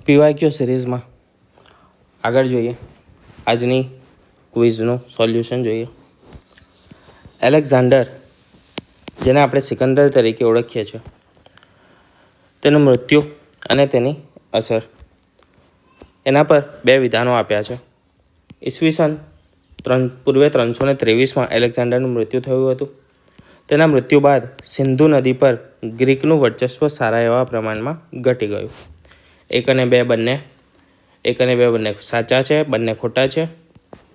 PYQ સિરીઝમાં આગળ જોઈએ. આજની ક્વિઝનું સોલ્યુશન જોઈએ. એલેક્ઝાન્ડર, જેને આપણે સિકંદર તરીકે ઓળખીએ છીએ, તેનું મૃત્યુ અને તેની અસર, એના પર 2 વિધાનો આપ્યા છે. ઈસવીસન પૂર્વે 323માં એલેક્ઝાન્ડરનું મૃત્યુ થયું હતું. તેના મૃત્યુ બાદ સિંધુ નદી પર ગ્રીકનું વર્ચસ્વ સારા એવા પ્રમાણમાં ઘટી ગયું. 1 અને 2 બંને સાચા છે, બંને ખોટા છે.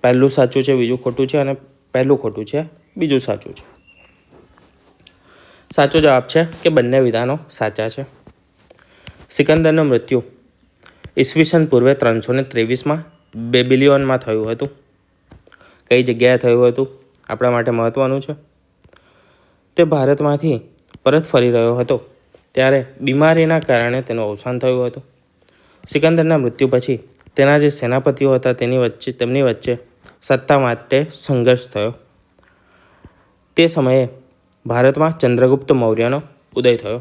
પહેલું સાચું છે, બીજું ખોટું છે, અને પહેલું ખોટું છે, બીજું સાચું છે. સાચો જવાબ છે કે બંને વિધાનો સાચા છે. સિકંદરનું મૃત્યુ ઈસવીસન પૂર્વે 323માં બેબિલોનમાં થયું હતું. કઈ જગ્યાએ થયું હતું આપણા માટે મહત્વનું છે. તે ભારતમાંથી પરત ફરી રહ્યો હતો ત્યારે બીમારીના કારણે તેનું અવસાન થયું હતું. સિકંદરના મૃત્યુ પછી તેના જે સેનાપતિઓ હતા તેમની વચ્ચે સત્તા માટે સંઘર્ષ થયો. તે સમયે ભારતમાં ચંદ્રગુપ્ત મૌર્યનો ઉદય થયો,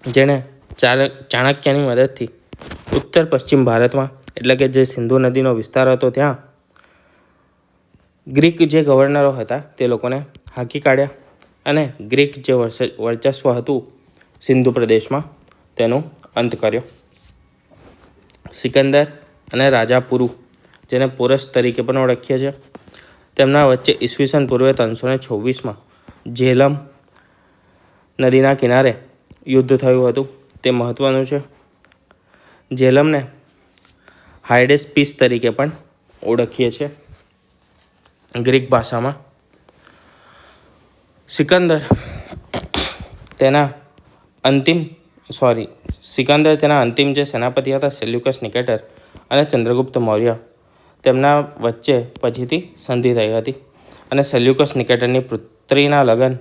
જેણે ચાણક્યની મદદથી ઉત્તર પશ્ચિમ ભારતમાં, એટલે કે જે સિંધુ નદીનો વિસ્તાર હતો ત્યાં ગ્રીક જે ગવર્નરો હતા તે લોકોને હાંકી કાઢ્યા અને ગ્રીક જે વર્ચસ્વ હતું સિંધુ પ્રદેશમાં તેનું અંત કર્યો. સિકંદર અને રાજા પુરુ, જેને પોરસ તરીકે પણ ઓળખીએ છીએ, તેમના વચ્ચે ઈસવીસન પૂર્વે 326માં ઝેલમ નદીના કિનારે યુદ્ધ થયું હતું. તે મહત્વનું છે. ઝેલમને હાયડેસ્પીસ તરીકે પણ ઓળખીએ છીએ ગ્રીક ભાષામાં. સિકંદર તેના અંતિમ જે સેનાપતિ હતા સેલ્યુકસ નિકેટર અને ચંદ્રગુપ્ત મૌર્ય, તેમના વચ્ચે પછીથી સંધિ થઈ હતી અને સેલ્યુકસ નિકેટરની પુત્રીના લગ્ન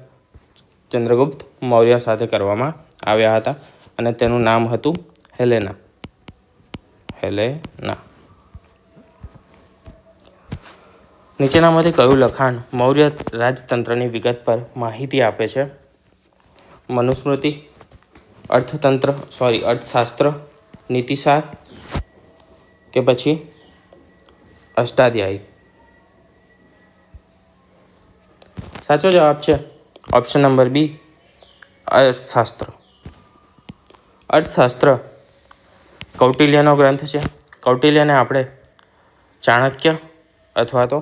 ચંદ્રગુપ્ત મૌર્ય સાથે કરવામાં આવ્યા હતા અને તેનું નામ હતું હેલેના. નીચેનામાંથી કયું લખાણ મૌર્ય રાજતંત્રની વિગત પર માહિતી આપે છે? મનુસ્મૃતિ, અર્થશાસ્ત્ર, નીતિસાર કે પછી અષ્ટાધ્યાયી? સાચો જવાબ છે ઓપ્શન નંબર બી, અર્થશાસ્ત્ર. અર્થશાસ્ત્ર કૌટિલ્યનો ગ્રંથ છે. કૌટિલ્યને આપણે ચાણક્ય અથવા તો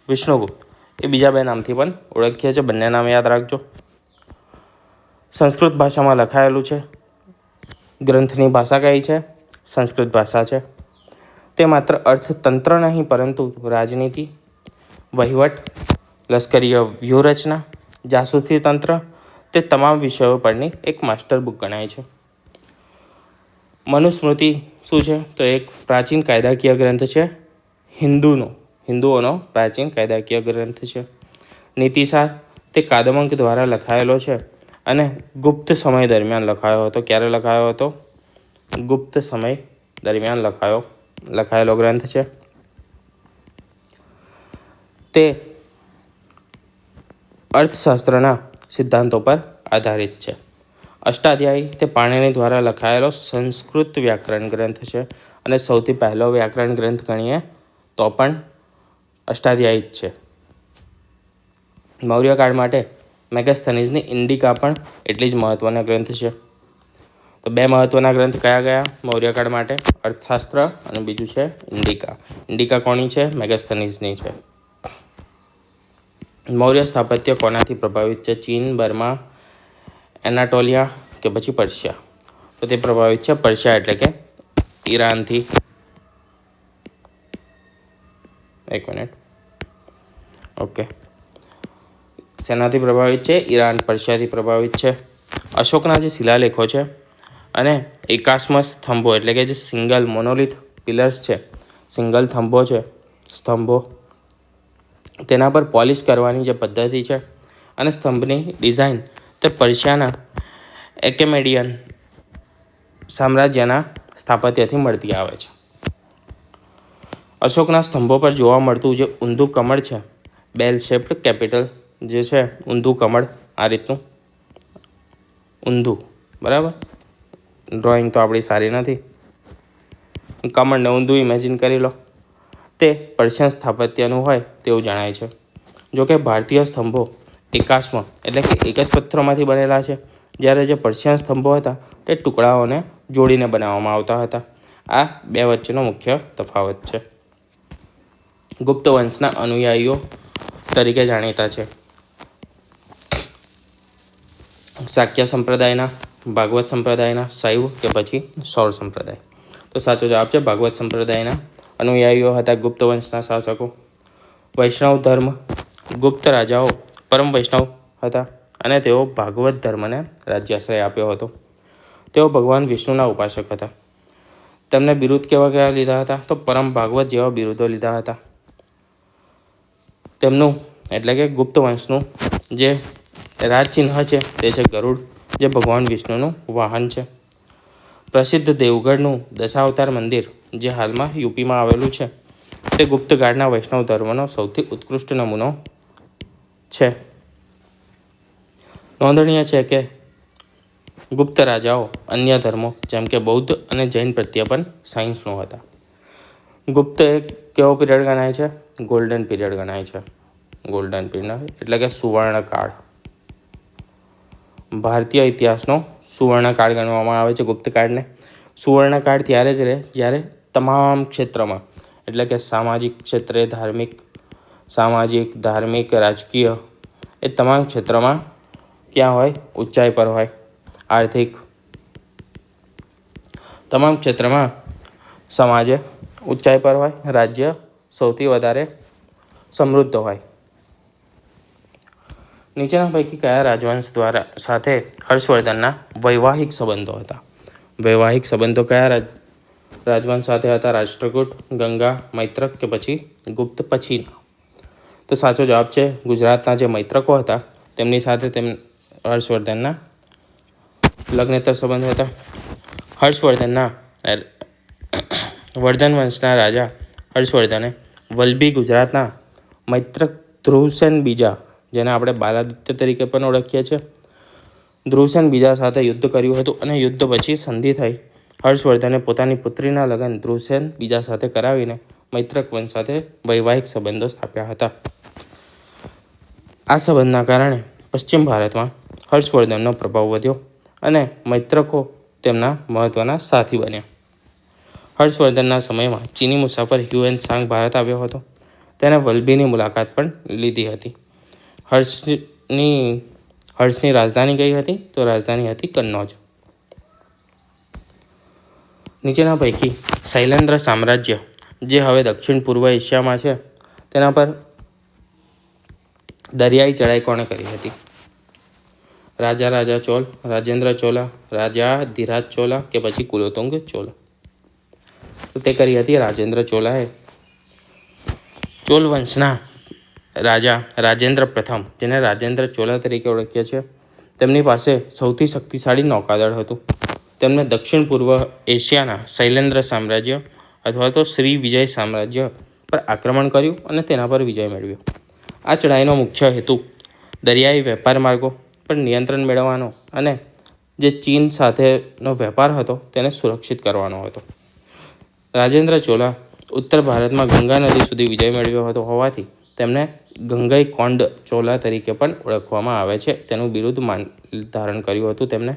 વિષ્ણુગુપ્ત એ બીજા 2 નામથી પણ ઓળખીએ છીએ. બંને નામ યાદ રાખજો. સંસ્કૃત ભાષામાં લખાયેલું છે. ગ્રંથની ભાષા કઈ છે? સંસ્કૃત ભાષા છે. તે માત્ર અર્થતંત્ર નહીં પરંતુ રાજનીતિ, વહીવટ, લશ્કરીય વ્યૂહરચના, જાસૂસી તંત્ર, તે તમામ વિષયો પરની એક માસ્ટર બુક ગણાય છે. મનુસ્મૃતિ શું છે? તો એક પ્રાચીન કાયદાકીય ગ્રંથ છે. હિન્દુઓનો પ્રાચીન કાયદાકીય ગ્રંથ છે. નીતિસાર તે કાદમ્બક દ્વારા લખાયેલો છે અને ગુપ્ત સમય દરમિયાન લખાયો હતો. ક્યારે લખાયો હતો? ગુપ્ત સમય દરમિયાન લખાયેલો ગ્રંથ છે. તે અર્થશાસ્ત્રના સિદ્ધાંતો પર આધારિત છે. અષ્ટાધ્યાયી તે પાણિની દ્વારા લખાયેલો સંસ્કૃત વ્યાકરણ ગ્રંથ છે અને સૌથી પહેલો વ્યાકરણ ગ્રંથ ગણીએ તો પણ અષ્ટાધ્યાયી જ છે. મૌર્યકાળ માટે મેગસ્થનીઝની ઇન્ડિકા પણ એટલી જ મહત્વના ગ્રંથ છે. તો 2 મહત્વના ગ્રંથ કયા મૌર્યકાળ માટે? અર્થશાસ્ત્ર અને બીજું છે ઇન્ડિકા. ઇન્ડિકા કોની છે? મેગસ્થનીઝની છે. મૌર્ય સ્થાપત્ય કોનાથી પ્રભાવિત છે? ચીન, બર્મા, એનાટોલિયા કે પછી પર્શિયા? તો તે પ્રભાવિત છે પર્શિયા એટલે કે ઈરાનથી. એક મિનિટ. ઓકે, શેનાથી પ્રભાવિત છે? ઈરાન, પર્શિયાથી પ્રભાવિત છે. અશોકના જે શિલાલેખો છે અને એકાસ્મસ સ્તંભો એટલે કે જે સિંગલ મોનોલિથ પિલર્સ છે, સિંગલ સ્તંભો, તેના પર પોલિશ કરવાની જે પદ્ધતિ છે અને સ્તંભની ડિઝાઇન તે પર્શિયાના એકેમેડિયન સામ્રાજ્યના સ્થાપત્યથી મળતી આવે છે. અશોકના સ્તંભો પર જોવા મળતું જે ઊંધું કમળ છે, બેલ શેપ્ડ કેપિટલ જે છે, ઊંધું કમળ, આ રીતનું ઊંધું, બરાબર. ડ્રોઈંગ તો આપણી સારી નથી. કમળને ઊંધું ઇમેજિન કરી લો. તે પર્શિયન સ્થાપત્યનું હોય તેવું જણાય છે. જોકે ભારતીય સ્તંભો એકાશ્મ એટલે કે એક જ પથ્થરોમાંથી બનેલા છે, જ્યારે જે પર્શિયન સ્તંભો હતા તે ટુકડાઓને જોડીને બનાવવામાં આવતા હતા. આ બે વચ્ચેનો મુખ્ય તફાવત છે. ગુપ્ત વંશના અનુયાયીઓ તરીકે જાણીતા છે શાક્ય સંપ્રદાયના, ભાગવત સંપ્રદાયના, શૈવ કે પછી સૌર સંપ્રદાય. તો સાચો જવાબ છે ભાગવત સંપ્રદાયના અનુયાયીઓ હતા ગુપ્ત વંશના શાસકો. વૈષ્ણવ ધર્મ. ગુપ્ત રાજાઓ પરમ વૈષ્ણવ હતા અને તેઓ ભાગવત ધર્મને રાજ્યાશ્રય આપ્યો હતો. તેઓ ભગવાન વિષ્ણુના ઉપાસક હતા. તેમને બિરુદ કેવા લીધા હતા? તો પરમ ભાગવત જેવા બિરુદો લીધા હતા. તેમનું એટલે કે ગુપ્ત વંશનું જે રાજચિહ્ન છે તે છે ગરુડ, જે ભગવાન વિષ્ણુનું વાહન છે. પ્રસિદ્ધ દેવગઢનું દશાવતાર મંદિર, જે હાલમાં યુપીમાં આવેલું છે, તે ગુપ્ત કાળના વૈષ્ણવ ધર્મનો સૌથી ઉત્કૃષ્ટ નમૂનો છે. નોંધનીય છે કે ગુપ્ત રાજાઓ અન્ય ધર્મો જેમ કે બૌદ્ધ અને જૈન પ્રત્યે પણ સહિષ્ણુ હતા. ગુપ્ત એક કેવો પીરિયડ ગણાય છે? ગોલ્ડન પીરિયડ ગણાય છે. ગોલ્ડન પીરિયડ એટલે કે સુવર્ણકાળ. ભારતીય ઇતિહાસનો સુવર્ણકાળ ગણવામાં આવે છે ગુપ્તકાળને. સુવર્ણકાળ ત્યારે જ રહે જ્યારે તમામ ક્ષેત્રમાં એટલે કે સામાજિક ક્ષેત્રે, સામાજિક, ધાર્મિક, રાજકીય એ તમામ ક્ષેત્રમાં ક્યાં હોય? ઊંચાઈ પર હોય. આર્થિક તમામ ક્ષેત્રમાં સમાજે ઊંચાઈ પર હોય. રાજ્ય સૌથી વધારે સમૃદ્ધ હોય. નીચેના પૈકી કયા રાજવંશ દ્વારા સાથે હર્ષવર્ધનના વૈવાહિક સંબંધો હતા? વૈવાહિક સંબંધો કયા રાજવંશ સાથે હતા? રાષ્ટ્રકૂટ, ગંગા, મૈત્રક કે પછી ગુપ્ત પછીના? તો સાચો જવાબ છે ગુજરાતના જે મૈત્રકો હતા તેમની સાથે હર્ષવર્ધનના લગ્નેતર સંબંધ હતા. હર્ષવર્ધનના વર્ધન વંશના રાજા હર્ષવર્ધને વલ્લભી ગુજરાતના મૈત્રક ધ્રુવસેન બીજા, જેને આપણે બાલાદિત્ય તરીકે પણ ઓળખીએ છીએ, ધ્રુવસેન બીજા સાથે યુદ્ધ કર્યું હતું અને યુદ્ધ પછી સંધિ થઈ. હર્ષવર્ધને પોતાની પુત્રીના લગ્ન ધ્રુવસેન બીજા સાથે કરાવીને મૈત્રક વંશ સાથે વૈવાહિક સંબંધો સ્થાપ્યા હતા. આ સંબંધના કારણે પશ્ચિમ ભારતમાં હર્ષવર્ધનનો પ્રભાવ વધ્યો અને મૈત્રકો તેમના મહત્વના સાથી બન્યા. હર્ષવર્ધનના સમયમાં ચીની મુસાફર હ્યુએન ત્સાંગ ભારત આવ્યો હતો. તેણે વલ્લભીની મુલાકાત પણ લીધી હતી. હર્ષની રાજધાની કઈ હતી? તો રાજધાની હતી કન્નૌજ. નીચેના પૈકી શૈલેન્દ્ર સામ્રાજ્ય, જે હવે દક્ષિણ પૂર્વ એશિયામાં છે, તેના પર દરિયાઈ ચઢાઈ કોણે કરી હતી? રાજા ચોલ, રાજેન્દ્ર ચોલા, રાજા ધીરાજ ચોલા કે પછી કુલોતુંગ ચોલા? તો તે કરી હતી રાજેન્દ્ર ચોલાએ. ચોલ વંશના રાજા રાજેન્દ્ર પ્રથમ, જેને રાજેન્દ્ર ચોલા તરીકે ઓળખીએ છીએ, તેમની પાસે સૌથી શક્તિશાળી નૌકાદળ હતું. તેમણે દક્ષિણ પૂર્વ એશિયાના શૈલેન્દ્ર સામ્રાજ્ય અથવા તો શ્રી વિજય સામ્રાજ્ય પર આક્રમણ કર્યું અને તેના પર વિજય મેળવ્યો. આ ચઢાઈનો મુખ્ય હેતુ દરિયાઈ વેપાર માર્ગો પર નિયંત્રણ મેળવવાનો અને જે ચીન સાથેનો વેપાર હતો તેને સુરક્ષિત કરવાનો હતો. રાજેન્દ્ર ચોલા ઉત્તર ભારતમાં ગંગા નદી સુધી વિજય મેળવ્યો હતો હોવાથી તેમને ગંગઈ કોંડ ચોલા તરીકે પણ ઓળખવામાં આવે છે. તેનું બિરુદ ધારણ કર્યું હતું તેમણે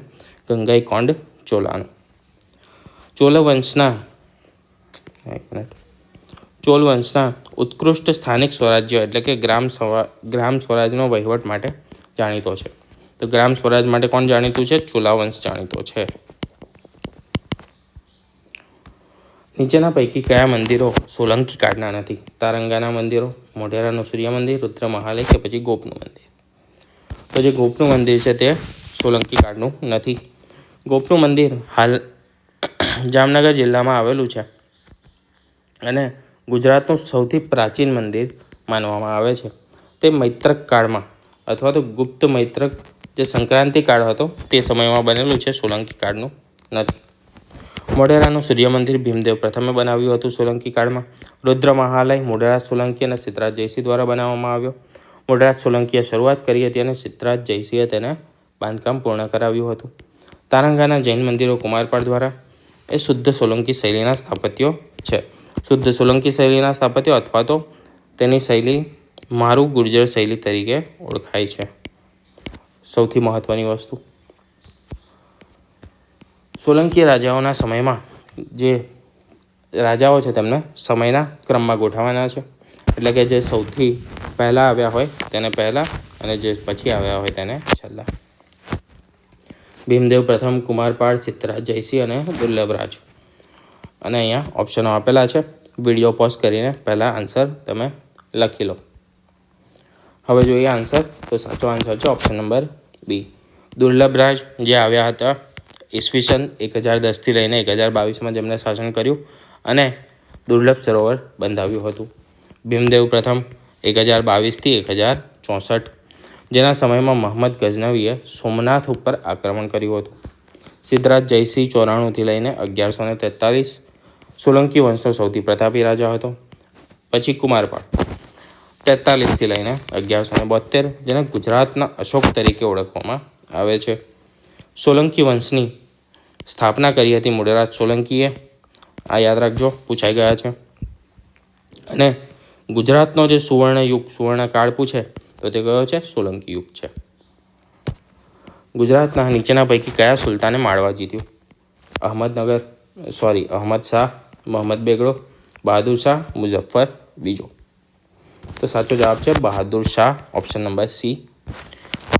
ગંગઈ કોંડ ચોલાનું. ચોલ વંશના ઉત્કૃષ્ટ સ્થાનિક સ્વરાજ્ય એટલે કે ગ્રામ સ્વરાજનો વહીવટ માટે જાણીતો છે. તો ગ્રામ સ્વરાજ માટે કોણ જાણીતું છે? ચોલા વંશ જાણીતો છે. નીચેના પૈકી કયા મંદિરો સોલંકી કાળના નથી? તારંગાના મંદિરો, મોઢેરાનું સૂર્ય મંદિર, રુદ્ર મહાલય કે પછી ગોપનું મંદિર? તો જે ગોપનું મંદિર છે તે સોલંકી કાળનું નથી. ગોપનું મંદિર હાલ જામનગર જિલ્લામાં આવેલું છે અને ગુજરાતનું સૌથી પ્રાચીન મંદિર માનવામાં આવે છે. તે મૈત્રક કાળમાં અથવા તો ગુપ્ત મૈત્રક જે સંક્રાંતિ કાળ હતો તે સમયમાં બનેલું છે, સોલંકી કાળનું નથી. મોઢેરાનું સૂર્ય મંદિર ભીમદેવ પ્રથમે બનાવ્યું હતું સોલંકી કાળમાં. રુદ્ર મહાલય મોઢેરા સોલંકી અને સિદ્ધરાજ જયસિંહ દ્વારા બનાવવામાં આવ્યો. મોઢેરા સોલંકીએ શરૂઆત કરી હતી અને સિદ્ધરાજ જયસિંહે તેને બાંધકામ પૂર્ણ કરાવ્યું હતું. તારંગાના જૈન મંદિરો કુમારપાળ દ્વારા, એ શુદ્ધ સોલંકી શૈલીના સ્થાપત્યો છે. શુદ્ધ સોલંકી શૈલીના સ્થાપત્યો અથવા તો તેની શૈલી મારું ગુર્જર શૈલી તરીકે ઓળખાય છે. સૌથી મહત્ત્વની વસ્તુ, સોલંકી રાજાઓના સમયમાં જે રાજાઓ છે તેમને સમયના ક્રમમાં ગોઠવવાના છે. એટલે કે જે સૌથી પહેલાં આવ્યા હોય તેને પહેલાં અને જે પછી આવ્યા હોય તેને છેલ્લા. ભીમદેવ પ્રથમ, કુમારપાળ, સિદ્ધરાજ જયસિંહ અને દુર્લભરાજ. અને અહીંયા ઓપ્શનો આપેલા છે. વિડીયો પોઝ કરીને પહેલાં આન્સર તમે લખી લો. હવે જોઈએ આન્સર. તો સાચો આન્સર છે ઓપ્શન નંબર બી. દુર્લભરાજ જે આવ્યા હતા ઈસવીસન 1010થી લઈને 1022માં જેમણે શાસન કર્યું અને દુર્લભ સરોવર બંધાવ્યું હતું. ભીમદેવ પ્રથમ 1022થી 1064, જેના સમયમાં મહંમદ ગઝનવીએ સોમનાથ ઉપર આક્રમણ કર્યું હતું. સિદ્ધરાજ જયસિંહ 94થી લઈને 1143, સોલંકી વંશનો સૌથી પ્રતાપી રાજા હતો. પછી કુમારપાળ 43થી લઈને 1172, જેને ગુજરાતના અશોક તરીકે ઓળખવામાં આવે છે. સોલંકી વંશની સ્થાપના કરી હતી મૂળરાજ સોલંકીએ. આ યાદ રાખજો, પૂછાઈ ગયા છે. અને ગુજરાતનો જે સુવર્ણ કાળ પૂછે તો તે કયો છે? સોલંકી યુગ છે. ગુજરાતના નીચેના પૈકી કયા સુલતાને માળવા જીત્યું? અહમદ શાહ, મોહમ્મદ બેગડો, બહાદુર શાહ, મુઝફ્ફર બીજો. તો સાચો જવાબ છે બહાદુર શાહ, ઓપ્શન નંબર સી.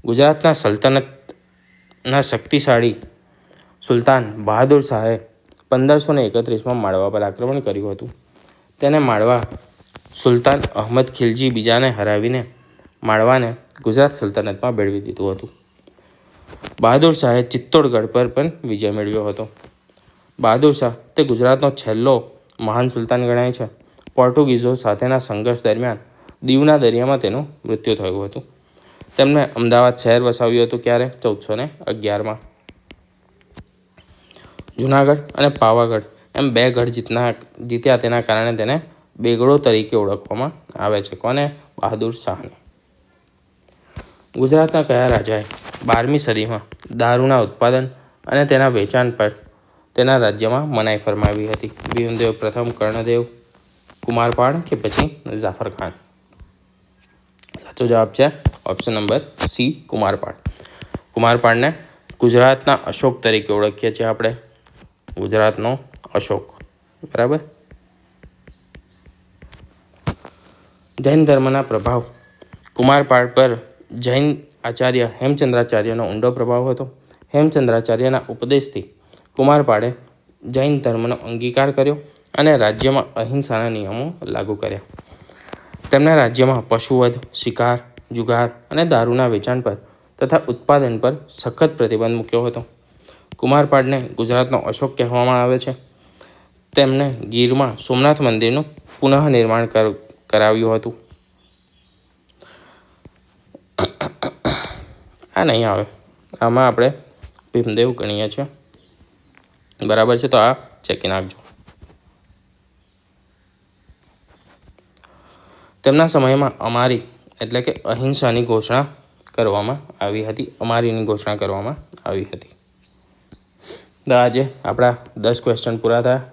ગુજરાતના સલ્તનતના શક્તિશાળી સુલતાન બહાદુર શાહે 1531માં માળવા પર આક્રમણ કર્યું હતું. તેને માળવા સુલતાન અહમદ ખિલજી બીજાને હરાવીને માળવાને ગુજરાત સલ્તનતમાં ભેળવી દીધું હતું. બહાદુર શાહે ચિત્તોડગઢ પર પણ વિજય મેળવ્યો હતો. બહાદુર શાહ તે ગુજરાતનો છેલ્લો મહાન સુલતાન ગણાય છે. પોર્ટુગીઝો સાથેના સંઘર્ષ દરમિયાન દીવના દરિયામાં તેનું મૃત્યુ થયું હતું. તેમણે અમદાવાદ શહેર વસાવ્યું હતું. ક્યારે? 1411માં. જુનાગઢ અને પાવાગઢ એમ 2 ગઢ જીત્યા. તેના કારણે તેને બેગડો તરીકે ઓળખવામાં આવે છે. કોને? બહાદુર શાહને. ગુજરાતના કયા રાજાએ 12મી સદીમાં દારૂના ઉત્પાદન અને તેના વેચાણ પર તેના રાજ્યમાં મનાઈ ફરમાવી હતી? ભીમદેવ પ્રથમ, કર્ણદેવ, કુમારપાળ કે પછી જાફર ખાન? સાચો જવાબ છે ઓપ્શન નંબર સી, કુમારપાળ. કુમારપાળને ગુજરાતના અશોક તરીકે ઓળખીએ છીએ આપણે. ગુજરાતનો અશોક, બરાબર. જૈન ધર્મના પ્રભાવ કુમારપાળ પર જૈન આચાર્ય હેમચંદ્રાચાર્યનો ઊંડો પ્રભાવ હતો. હેમચંદ્રાચાર્યના ઉપદેશથી કુમારપાળે જૈન ધર્મનો અંગીકાર કર્યો અને રાજ્યમાં અહિંસાના નિયમો લાગુ કર્યા. તેમના રાજ્યમાં પશુવધ, શિકાર, જુગાર અને દારૂના વેચાણ પર તથા ઉત્પાદન પર સખત પ્રતિબંધ મૂક્યો હતો. કુમારપાળને ગુજરાતનો અશોક કહેવામાં આવે છે. તેમણે ગીરમાં સોમનાથ મંદિરનું પુનઃનિર્માણ કરાવ્યું હતું. આ નહીં આવે, આમાં આપણે ભીમદેવ ગણીએ છીએ, બરાબર છે. તો આ ચેકી નાખજો. તેમના સમયમાં અમારી એટલે કે અહિંસાની ઘોષણા કરવામાં આવી હતી. અમારીની ઘોષણા કરવામાં આવી હતી. તો આજે આપણા 10 ક્વેશ્ચન પૂરા થયા.